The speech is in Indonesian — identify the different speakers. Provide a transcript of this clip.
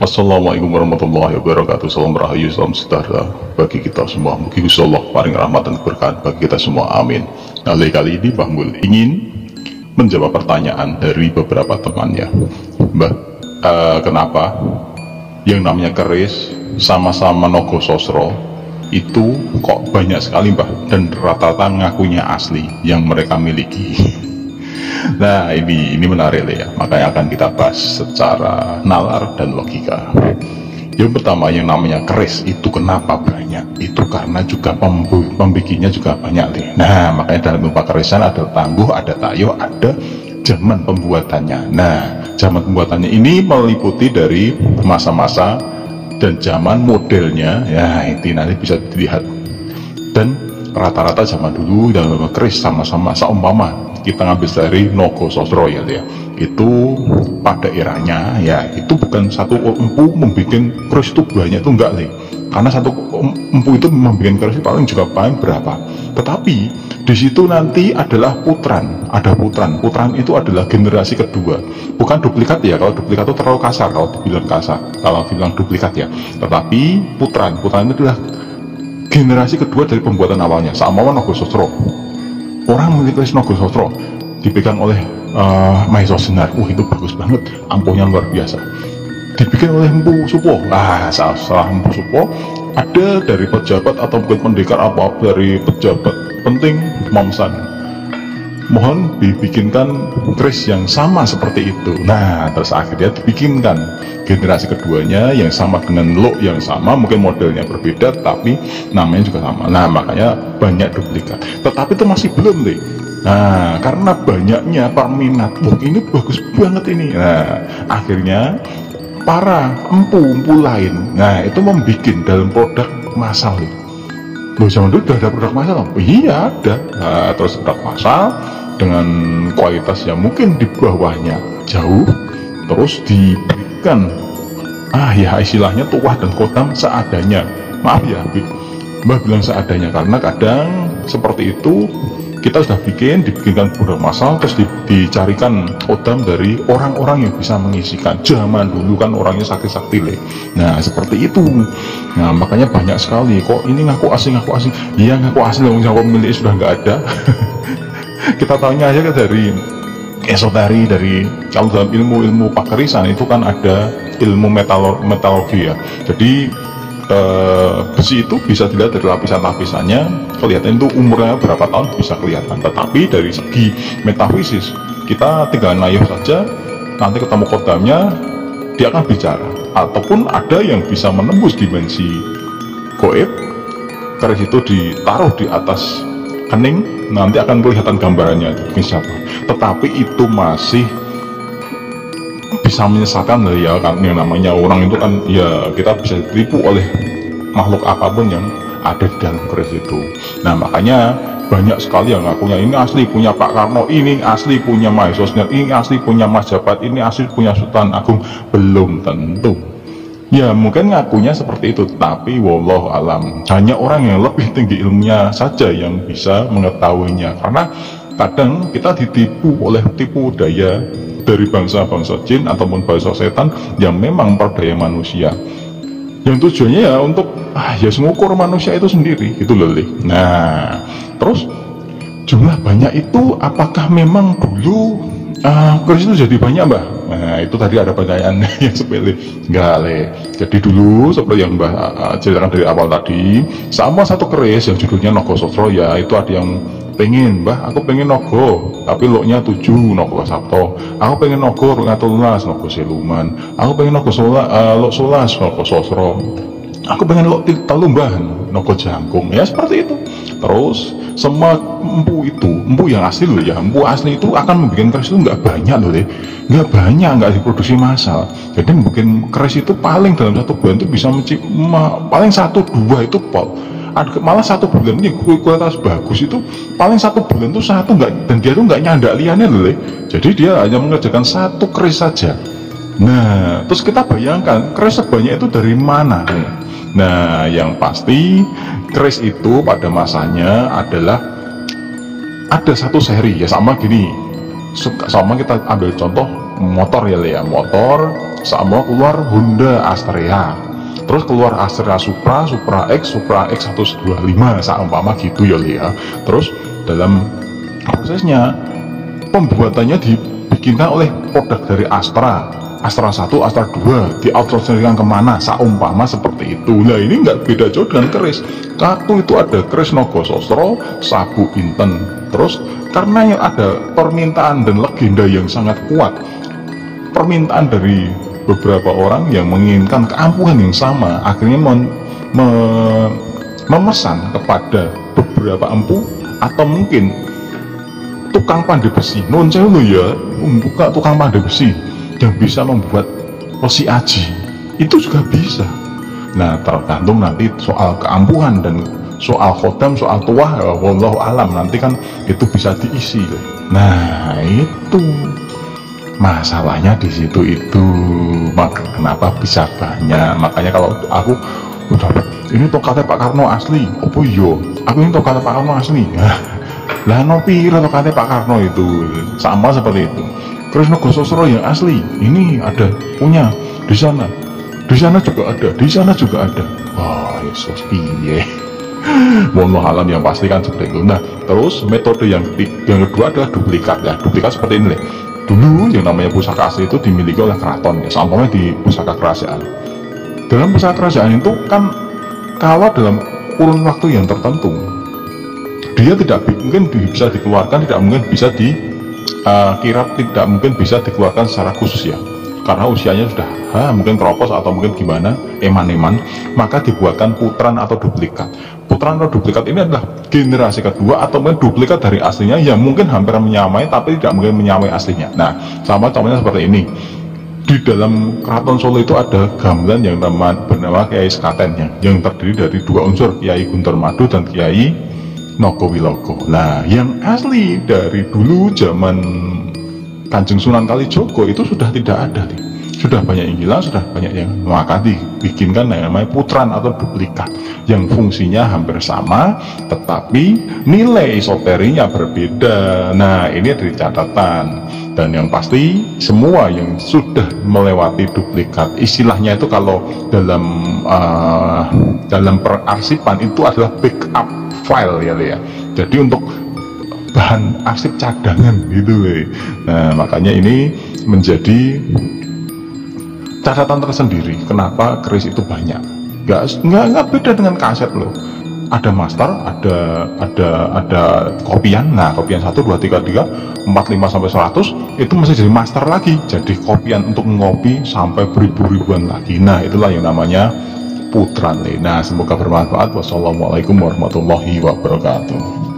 Speaker 1: Assalamualaikum warahmatullahi wabarakatuh. Salam rahayu, salam sejahtera bagi kita semua. Mugi Gusti Allah paring rahmat dan keberkahan bagi kita semua, amin. Nah, kali ini Mbah Mul ingin menjawab pertanyaan dari beberapa temannya. Mbah, kenapa yang namanya keris sama-sama Nogo Sosro itu kok banyak sekali Mbah, dan rata-rata ngakunya asli yang mereka miliki? Nah, ini menarik ya, makanya akan kita bahas secara nalar dan logika. Yang pertama, yang namanya keris itu kenapa banyak? Itu karena juga pembikinnya juga banyak nih. Nah, makanya dalam beberapa kerisan ada tangguh, ada tayo, ada zaman pembuatannya. Nah, zaman pembuatannya ini meliputi dari masa-masa dan zaman modelnya. Ya, itu nanti bisa dilihat. Dan rata-rata zaman dulu dalam beberapa keris sama-sama seumpama kita ngambil dari Nogo Sosro ya, itu pada eranya ya, itu bukan satu empu membuat keris itu banyak, itu enggak nih, karena satu empu itu membuat keris paling juga paling berapa. Tetapi di situ nanti adalah putran, ada putran itu adalah generasi kedua, bukan duplikat ya. Kalau duplikat itu terlalu kasar kalau dibilang kalau dibilang duplikat ya. Tetapi putran itu adalah generasi kedua dari pembuatan awalnya. Sama Nogo Sosro, orang memiliki keris Nogo Sosro dipegang oleh Mahesa Senar. Itu bagus banget, ampuhnya luar biasa. Dibikin oleh Empu Supo. Salah Empu Supo ada dari pejabat atau mungkin pendekar apa dari pejabat penting Mamsan, mohon dibikinkan keris yang sama seperti itu. Nah, terus akhirnya dibikinkan generasi keduanya yang sama dengan look yang sama, mungkin modelnya berbeda tapi namanya juga sama. Nah, makanya banyak duplikat. Tetapi itu masih belum deh. Nah, karena banyaknya peminat, ini bagus banget ini. Nah, akhirnya para empu lain, nah itu membuat dalam produk massal. Loh, zaman dulu udah ada produk massal? Iya ada. Nah, terus produk massal dengan kualitas yang mungkin di bawahnya jauh, terus diberikan ya istilahnya tuah dan kodam seadanya. Maaf ya, Mbah bilang seadanya karena kadang seperti itu. Kita sudah dibikinkan produk massal, terus dicarikan kodam dari orang-orang yang bisa mengisikan. Zaman dulu kan orangnya sakti-sakti le. Nah, seperti itu. Nah, makanya banyak sekali. Kok ini ngaku asing? Iya, ngaku asing, yang pemilik sudah nggak ada. Kita tahunya aja kan dari esoteri, dari kalau dalam ilmu pakerisan itu kan ada ilmu metalurgi ya. Jadi besi itu bisa dilihat dari lapisan-lapisannya, kelihatan itu umurnya berapa tahun bisa kelihatan. Tetapi dari segi metafisis kita tinggal nayuh saja, nanti ketemu kodamnya dia akan bicara. Ataupun ada yang bisa menembus dimensi goib, keris itu ditaruh di atas kening, nanti akan kelihatan gambarannya itu siapa. Tetapi itu masih bisa menyesatkan lah ya, kan yang namanya orang itu kan ya, kita bisa ditipu oleh makhluk apapun yang ada di dalam keris itu. Nah, makanya banyak sekali yang ngakunya ini asli punya Pak Karno, ini asli punya Mahesa Senar, ini asli punya Mas Jabat, ini asli punya Sultan Agung. Belum tentu ya, mungkin ngakunya seperti itu, tapi wallahu alam hanya orang yang lebih tinggi ilmunya saja yang bisa mengetahuinya. Karena kadang kita ditipu oleh tipu daya dari bangsa-bangsa jin ataupun bangsa setan yang memang memperdaya manusia, yang tujuannya ya untuk ya mengukur manusia itu sendiri gitu loh. Nah, terus jumlah banyak itu apakah memang dulu keris itu jadi banyak Mbah? Nah, itu tadi ada pertanyaan yang sepele. Enggak le. Jadi dulu seperti yang Mbah ceritakan dari awal tadi, sama satu keris yang judulnya Nogo Sosro ya, itu ada yang pengen, Mbah aku pengen Nogo tapi loknya 7 Nogo Sabto, aku pengen Nogo loknya 13 Nogo Siluman, aku pengen Nogo lok 11 Nogo Sosro, aku pengen lok 3 Mbah Nogo Jangkung, ya seperti itu. Terus semua empu yang asli loh ya, empu asli itu akan membuat keris itu nggak banyak loh deh, nggak banyak, nggak diproduksi massal. Jadi membuat keris itu paling dalam satu bulan itu bisa paling 1-2 itu pol. Malah 1 bulan ini kualitas bagus itu paling 1 bulan itu 1 enggak, dan dia tuh nggak nyandak liannya loh. Jadi dia hanya mengerjakan 1 keris saja. Nah, terus kita bayangkan keris sebanyak itu dari mana? Nah, yang pasti keris itu pada masanya adalah ada 1 seri ya, sama gini, sama kita ambil contoh motor ya Le ya, motor sama keluar Honda Astrea, terus keluar Astrea Supra, Supra X 125 seumpama gitu ya Le ya. Terus dalam prosesnya pembuatannya dibikinkan oleh produk dari Astra 1, Astra 2, di outsourcingkan kemana seumpama seperti itu. Nah ini nggak beda jauh dengan keris. Satu itu ada keris Nogososro, Sabu Inten. Terus karena yang ada permintaan dan legenda yang sangat kuat, permintaan dari beberapa orang yang menginginkan keampuhan yang sama, akhirnya memesan kepada beberapa empu atau mungkin tukang pandai besi, non sewu ya, buka tukang pandai besi yang bisa membuat wesi aji, itu juga bisa. Nah tergantung nanti soal keampuhan dan soal khodam, soal tuah, ya, wallahu alam, nanti kan itu bisa diisi. Nah itu masalahnya di situ itu, maka kenapa bisa banyak. Makanya kalau aku udah ini tokatnya Pak Karno asli, opo yo, aku ini tokatnya Pak Karno asli. Lah no piro tokatnya Pak Karno itu, sama seperti itu. Terus Nogososro yang asli, ini ada punya di sana juga ada, di sana juga ada. Wah Yesus piye. Mohon alam yang pasti kan seperti itu. Nah terus metode yang kedua adalah duplikat ya. Duplikat seperti ini. Dulu yang namanya pusaka asli itu dimiliki oleh keraton ya, sampainya di pusaka kerajaan. Dalam pusaka kerajaan itu kan kalau dalam kurun waktu yang tertentu dia tidak mungkin bisa dikeluarkan, tidak mungkin bisa dikirap, tidak mungkin bisa dikeluarkan secara khusus ya, karena usianya sudah mungkin keropos atau mungkin gimana, eman-eman, maka dibuatkan putran atau duplikat. Putran atau duplikat ini adalah generasi kedua atau mungkin duplikat dari aslinya yang mungkin hampir menyamai tapi tidak mungkin menyamai aslinya. Nah sama contohnya seperti ini. Di dalam Keraton Solo itu ada gamelan yang bernama Kiai Sekaten yang terdiri dari dua unsur, Kiai Guntur Madu dan Kiai Nogowilogo. Nah yang asli dari dulu zaman Kanjeng Sunan Kalijogo itu sudah tidak ada nih. Sudah banyak yang hilang, sudah banyak yang, maka dibikinkan yang namanya putran atau duplikat yang fungsinya hampir sama tetapi nilai esoterinya berbeda. Nah ini dari catatan. Dan yang pasti semua yang sudah melewati duplikat, istilahnya itu kalau dalam perarsipan itu adalah backup file ya. Jadi untuk bahan arsip cadangan gitu. Nah makanya ini menjadi catatan tersendiri kenapa keris itu banyak. Nggak beda dengan kaset loh. Ada master, ada kopian. Nah kopian 1, 2, 3, 4, 5 sampai 100 itu masih jadi master lagi, jadi kopian untuk ngopi sampai beribu-ribuan lagi. Nah itulah yang namanya putran. Nah semoga bermanfaat. Wassalamualaikum warahmatullahi wabarakatuh.